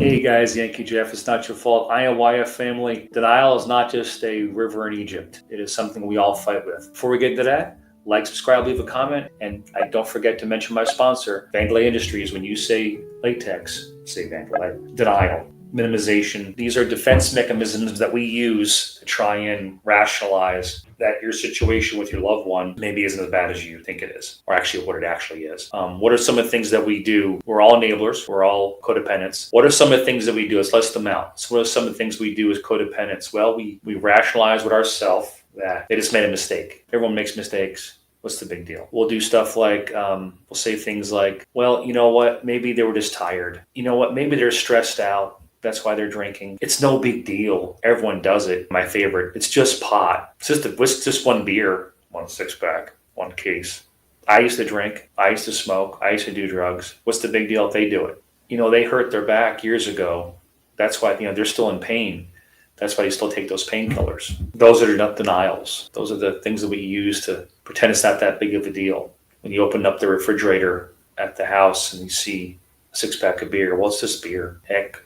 Hey guys, Yankee Jeff, it's not your fault. IOYF family, denial is not just a river in Egypt. It is something we all fight with. Before we get into that, like, subscribe, leave a comment, and don't forget to mention my sponsor, Vandelay Industries. When you say latex, say Vandelay. Denial, minimization. These are defense mechanisms that we use to try and rationalize that your situation with your loved one maybe isn't as bad as you think it is, or actually what it actually is. What are some of the things that we do? We're all enablers. We're all codependents. What are some of the things that we do? Let's list them out. So what are some of the things we do as codependents? Well, we rationalize with ourselves that they just made a mistake. Everyone makes mistakes. What's the big deal? We'll do stuff like, we'll say things like, well, you know what? Maybe they were just tired. You know what? Maybe they're stressed out. That's why they're drinking. It's no big deal. Everyone does it. My favorite. It's just pot. It's just one beer, one 6-pack, one case. I used to drink. I used to smoke. I used to do drugs. What's the big deal if they do it? They hurt their back years ago. That's why, they're still in pain. That's why you still take those painkillers. Those are not denials. Those are the things that we use to pretend it's not that big of a deal. When you open up the refrigerator at the house and you see a 6-pack of beer, well, it's just beer. Heck,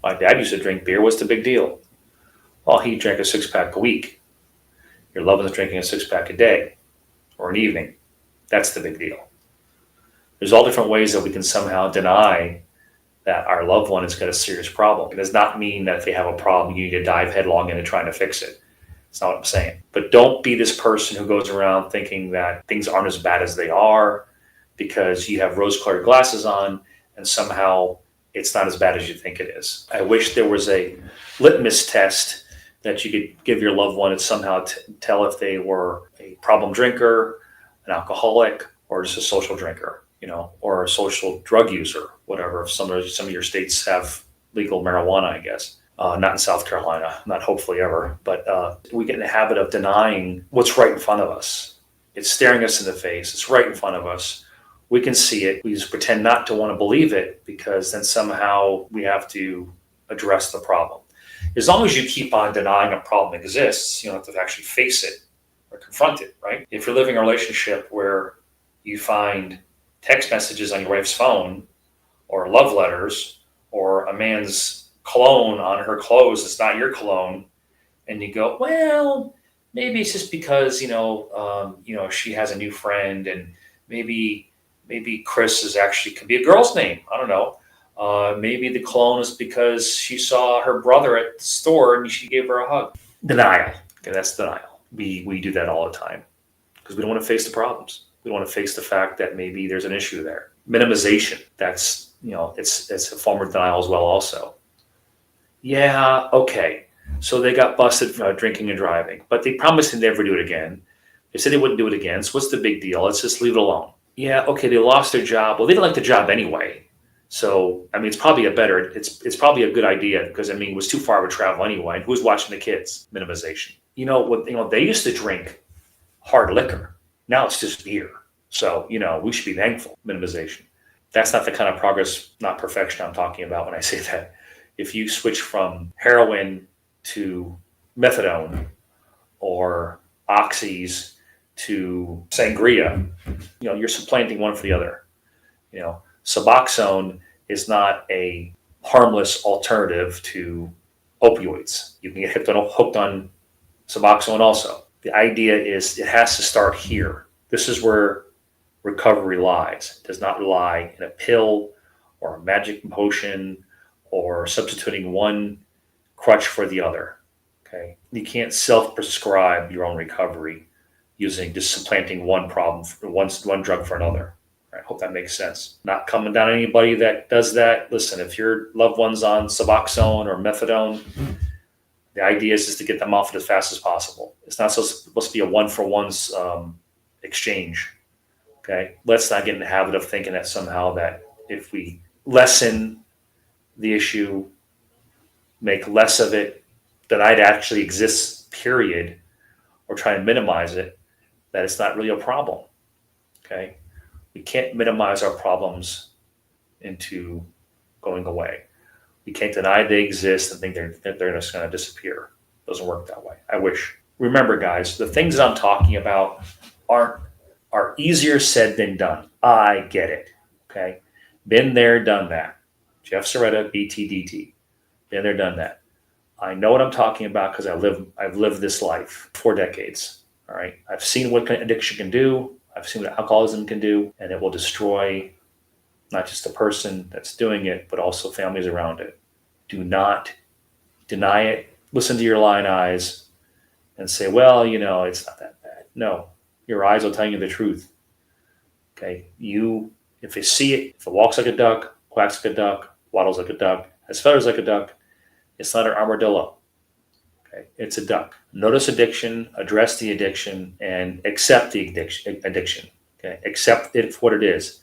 my dad used to drink beer. What's the big deal? Well, he drank a 6-pack a week. Your loved one's drinking a 6-pack a day or an evening. That's the big deal. There's all different ways that we can somehow deny that our loved one has got a serious problem. It does not mean that if they have a problem, you need to dive headlong into trying to fix it. That's not what I'm saying. But don't be this person who goes around thinking that things aren't as bad as they are because you have rose-colored glasses on and somehow it's not as bad as you think it is. I wish there was a litmus test that you could give your loved one and somehow tell if they were a problem drinker, an alcoholic, or just a social drinker, or a social drug user, whatever. Some of your states have legal marijuana, I guess. Not in South Carolina, not hopefully ever. But we get in the habit of denying what's right in front of us. It's staring us in the face. It's right in front of us. We can see it. We just pretend not to want to believe it because then somehow we have to address the problem. As long as you keep on denying a problem exists, you don't have to actually face it or confront it, right? If you're living a relationship where you find text messages on your wife's phone or love letters or a man's cologne on her clothes that's not your cologne, and you go, well, maybe it's just because, she has a new friend and maybe Chris could be a girl's name. I don't know. Maybe the cologne is because she saw her brother at the store and she gave her a hug. Denial. Okay, that's denial. We do that all the time because we don't want to face the problems. We don't want to face the fact that maybe there's an issue there. Minimization. That's, it's a form of denial as well also. Yeah, okay. So they got busted for drinking and driving, but they promised to never do it again. They said they wouldn't do it again. So what's the big deal? Let's just leave it alone. Yeah, okay, they lost their job. Well, they didn't like the job anyway. So, it's probably it's probably a good idea because, it was too far of a travel anyway. And who's watching the kids? Minimization. They used to drink hard liquor. Now it's just beer. So, we should be thankful. Minimization. That's not the kind of progress, not perfection I'm talking about when I say that. If you switch from heroin to methadone or oxys to sangria, you're supplanting one for the other. Suboxone is not a harmless alternative to opioids. You can get hooked on Suboxone also. The idea is it has to start here. This is where recovery lies. It does not lie in a pill or a magic potion or substituting one crutch for the other. Okay, you can't self-prescribe your own recovery using just supplanting one problem for one drug for another. I hope that makes sense. Not coming down on anybody that does that. Listen, if your loved one's on Suboxone or methadone, the idea is just to get them off it as fast as possible. It's not supposed to be a one-for-one exchange. Okay, let's not get in the habit of thinking that somehow that if we lessen the issue, make less of it, that it actually exists, period, or try and minimize it, that it's not really a problem. Okay, we can't minimize our problems into going away. We can't deny they exist and think they're just going to disappear. It doesn't work that way. I wish. Remember, guys, the things that I'm talking about are easier said than done. I get it. Okay, been there, done that. Jeff Soretta, BTDT. Been there, done that. I know what I'm talking about because I've lived this life 4 decades. All right. I've seen what addiction can do. I've seen what alcoholism can do, and it will destroy not just the person that's doing it, but also families around it. Do not deny it. Listen to your lying eyes and say, well, it's not that bad. No, your eyes will tell you the truth. Okay. If you see it, if it walks like a duck, quacks like a duck, waddles like a duck, has feathers like a duck, it's not an armadillo. Okay, it's a duck. Notice addiction, address the addiction, and accept the addiction. Okay, accept it for what it is.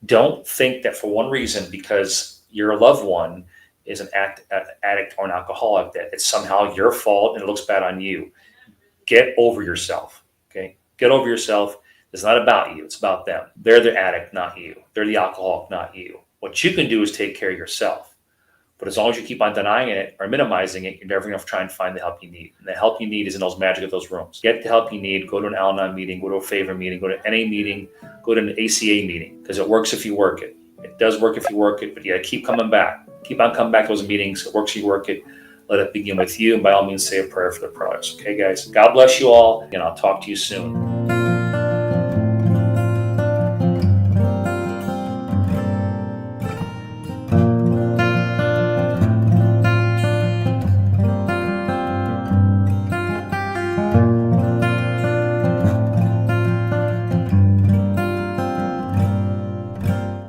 Don't think that for one reason, because your loved one is an addict or an alcoholic, that it's somehow your fault and it looks bad on you. Get over yourself. Okay, get over yourself. It's not about you. It's about them. They're the addict, not you. They're the alcoholic, not you. What you can do is take care of yourself. But as long as you keep on denying it or minimizing it, you're never going to try and find the help you need. And the help you need is in those magic of those rooms. Get the help you need. Go to an AL-ANON meeting. Go to a favor meeting. Go to NA meeting. Go to an ACA meeting. Because it works if you work it. It does work if you work it. But you got to keep coming back. Keep on coming back to those meetings. It works if you work it. Let it begin with you. And by all means, say a prayer for the products. Okay, guys? God bless you all. And I'll talk to you soon.